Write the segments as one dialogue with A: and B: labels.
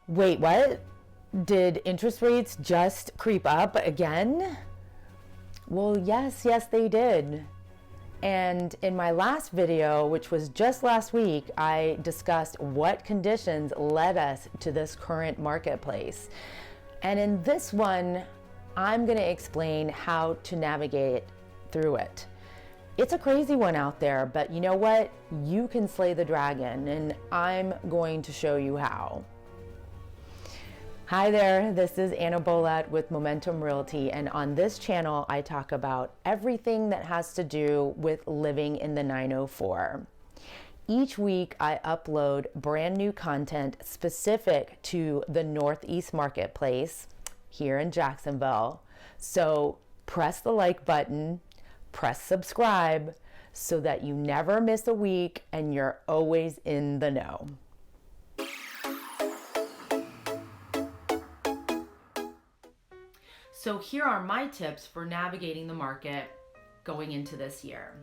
A: Wait, what? Did interest rates just creep up again? Well, yes, they did. And in my last video, which was just last week, I discussed what conditions led us to this current marketplace. And in this one, I'm going to explain how to navigate through it. It's a crazy one out there, but you know what? You can slay the dragon, and I'm going to show you how. Hi there, this is Anna Bolet with Momentum Realty, and on this channel I talk about everything that has to do with living in the 904. Each week I upload brand new content specific to the Northeast Marketplace here in Jacksonville. So press the like button, press subscribe so that you never miss a week and you're always in the know. So here are my tips for navigating the market going into this year.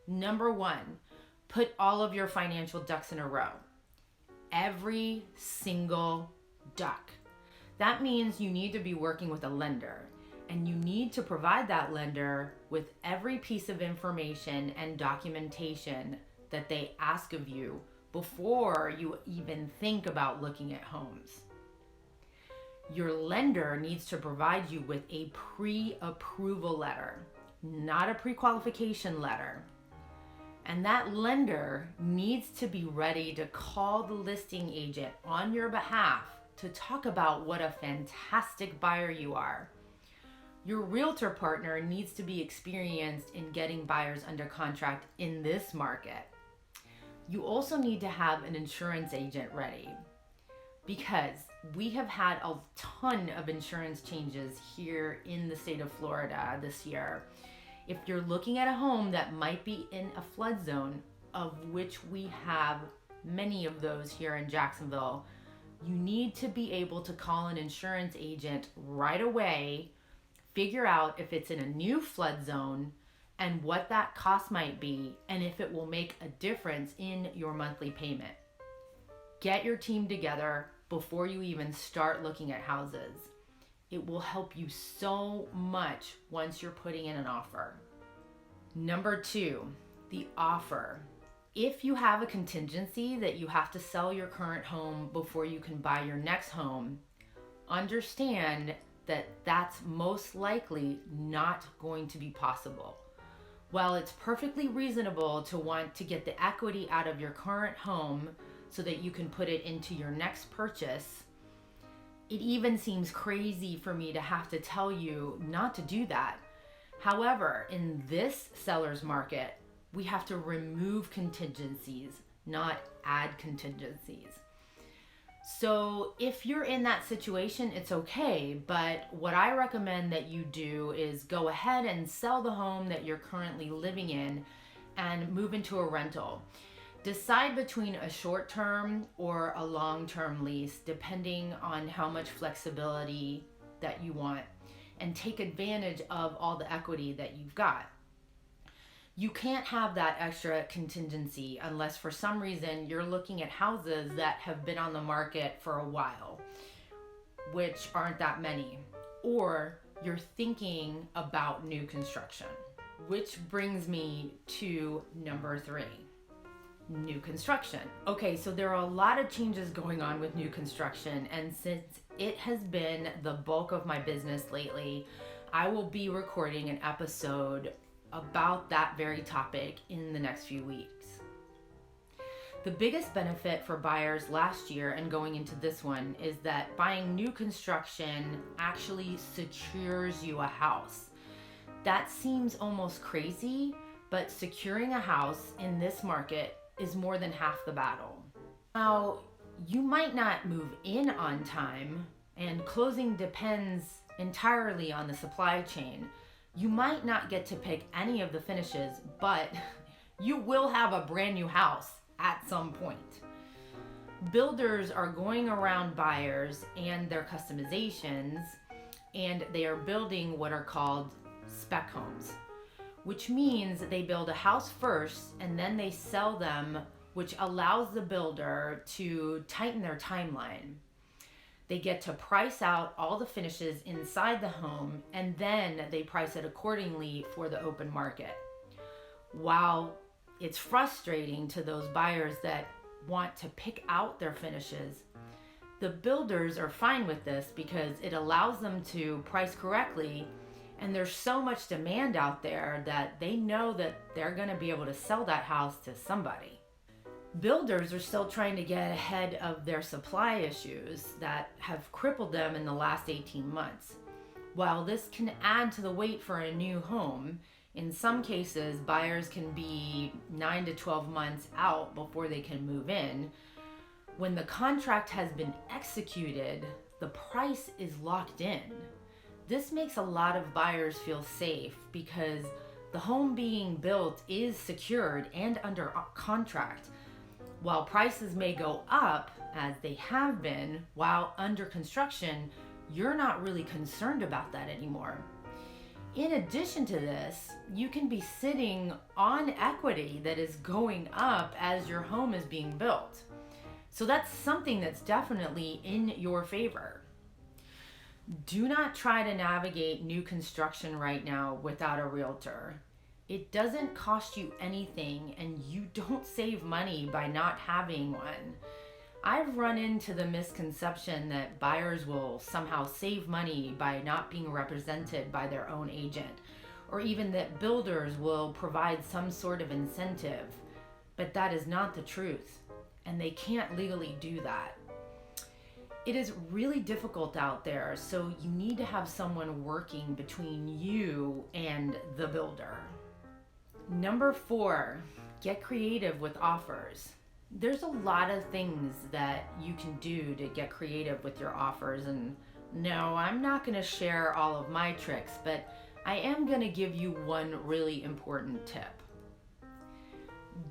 A: Number one, put all of your financial ducks in a row. Every single duck. That means you need to be working with a lender, and you need to provide that lender with every piece of information and documentation that they ask of you before you even think about looking at homes. Your lender needs to provide you with a pre-approval letter, not a pre-qualification letter. And that lender needs to be ready to call the listing agent on your behalf to talk about what a fantastic buyer you are. Your realtor partner needs to be experienced in getting buyers under contract in this market. You also need to have an insurance agent ready, because we have had a ton of insurance changes here in the state of Florida this year. If you're looking at a home that might be in a flood zone, of which we have many of those here in Jacksonville, you need to be able to call an insurance agent right away, figure out if it's in a new flood zone and what that cost might be, and if it will make a difference in your monthly payment. Get your team together before you even start looking at houses. It will help you so much once you're putting in an offer. Number two, the offer. If you have a contingency that you have to sell your current home before you can buy your next home, understand that that's most likely not going to be possible. While it's perfectly reasonable to want to get the equity out of your current home so that you can put it into your next purchase, it even seems crazy for me to have to tell you not to do that. However, in this seller's market, we have to remove contingencies, not add contingencies. So if you're in that situation, it's okay, but what I recommend that you do is go ahead and sell the home that you're currently living in and move into a rental. Decide between a short-term or a long-term lease, depending on how much flexibility that you want, and take advantage of all the equity that you've got. You can't have that extra contingency unless for some reason you're looking at houses that have been on the market for a while, which aren't that many, or you're thinking about new construction. Which brings me to number three. New construction. Okay, so there are a lot of changes going on with new construction, and since it has been the bulk of my business lately, I will be recording an episode about that very topic in the next few weeks. The biggest benefit for buyers last year and going into this one is that buying new construction actually secures you a house. That seems almost crazy, but securing a house in this market is more than half the battle. Now, you might not move in on time, and closing depends entirely on the supply chain. You might not get to pick any of the finishes, but you will have a brand new house at some point. Builders are going around buyers and their customizations, and they are building what are called spec homes, which means they build a house first and then they sell them, which allows the builder to tighten their timeline. They get to price out all the finishes inside the home, and then they price it accordingly for the open market. While it's frustrating to those buyers that want to pick out their finishes, the builders are fine with this because it allows them to price correctly, and there's so much demand out there that they know that they're going to be able to sell that house to somebody. Builders are still trying to get ahead of their supply issues that have crippled them in the last 18 months. While this can add to the wait for a new home, in some cases, buyers can be 9 to 12 months out before they can move in. When the contract has been executed, the price is locked in. This makes a lot of buyers feel safe because the home being built is secured and under contract. While prices may go up, as they have been, while under construction, you're not really concerned about that anymore. In addition to this, you can be sitting on equity that is going up as your home is being built. So that's something that's definitely in your favor. Do not try to navigate new construction right now without a realtor. It doesn't cost you anything, and you don't save money by not having one. I've run into the misconception that buyers will somehow save money by not being represented by their own agent, or even that builders will provide some sort of incentive. But that is not the truth, and they can't legally do that. It is really difficult out there, so you need to have someone working between you and the builder. Number 4, get creative with offers. There's a lot of things that you can do to get creative with your offers, and no, I'm not going to share all of my tricks, but I am going to give you one really important tip.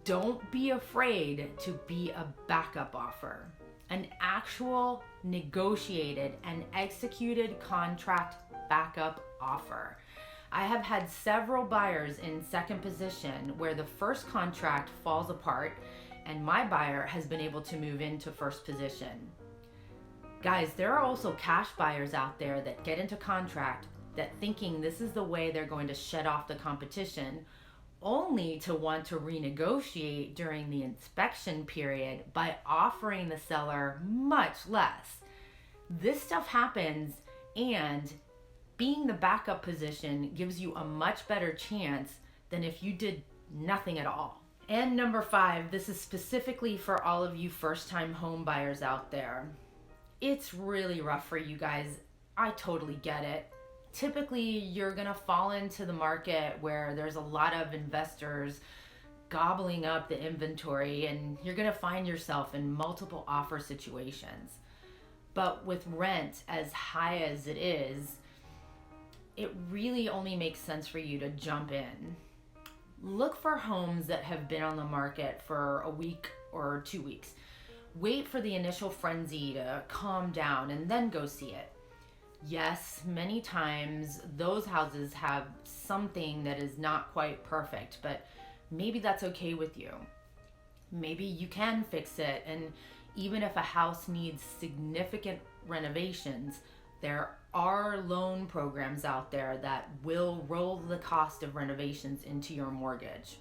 A: Don't be afraid to be a backup offer. An actual negotiated and executed contract backup offer. I have had several buyers in second position where the first contract falls apart and my buyer has been able to move into first position. Guys, there are also cash buyers out there that get into contract that thinking this is the way they're going to shut off the competition, only to want to renegotiate during the inspection period by offering the seller much less. This stuff happens, and being the backup position gives you a much better chance than if you did nothing at all. And number 5, this is specifically for all of you first-time home buyers out there. It's really rough for you guys. I totally get it. Typically, you're gonna fall into the market where there's a lot of investors gobbling up the inventory, and you're gonna find yourself in multiple offer situations. But with rent as high as it is, it really only makes sense for you to jump in. Look for homes that have been on the market for a week or 2 weeks. Wait for the initial frenzy to calm down and then go see it. Yes, many times those houses have something that is not quite perfect, but maybe that's okay with you. Maybe you can fix it, and even if a house needs significant renovations, there are loan programs out there that will roll the cost of renovations into your mortgage.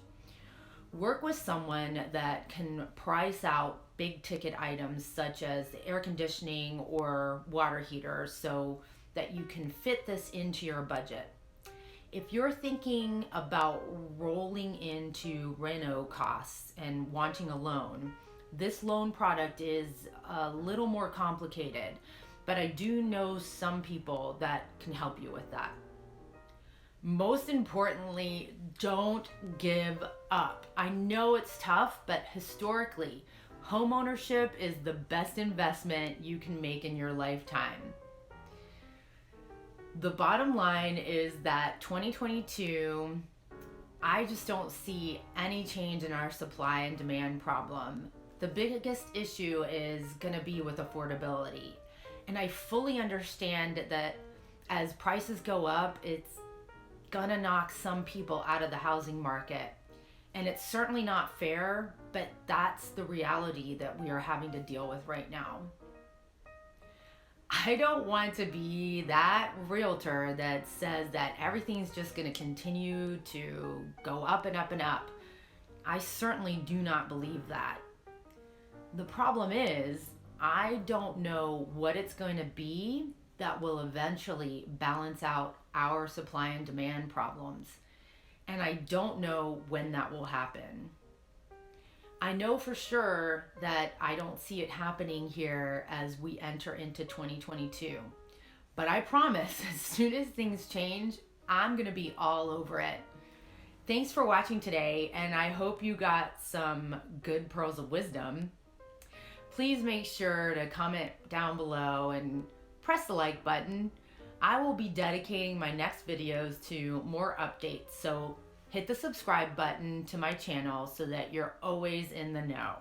A: Work with someone that can price out big ticket items such as the air conditioning or water heater so that you can fit this into your budget. If you're thinking about rolling into reno costs and wanting a loan, this loan product is a little more complicated, but I do know some people that can help you with that. Most importantly, don't give up. I know it's tough, but historically, homeownership is the best investment you can make in your lifetime. The bottom line is that 2022, I just don't see any change in our supply and demand problem. The biggest issue is going to be with affordability. And I fully understand that as prices go up, it's gonna knock some people out of the housing market. And it's certainly not fair, but that's the reality that we are having to deal with right now. I don't want to be that realtor that says that everything's just going to continue to go up and up and up. I certainly do not believe that. The problem is, I don't know what it's going to be that will eventually balance out our supply and demand problems. And I don't know when that will happen. I know for sure that I don't see it happening here as we enter into 2022. But I promise, as soon as things change, I'm going to be all over it. Thanks for watching today, and I hope you got some good pearls of wisdom. Please make sure to comment down below and press the like button. I will be dedicating my next videos to more updates, so hit the subscribe button to my channel so that you're always in the know.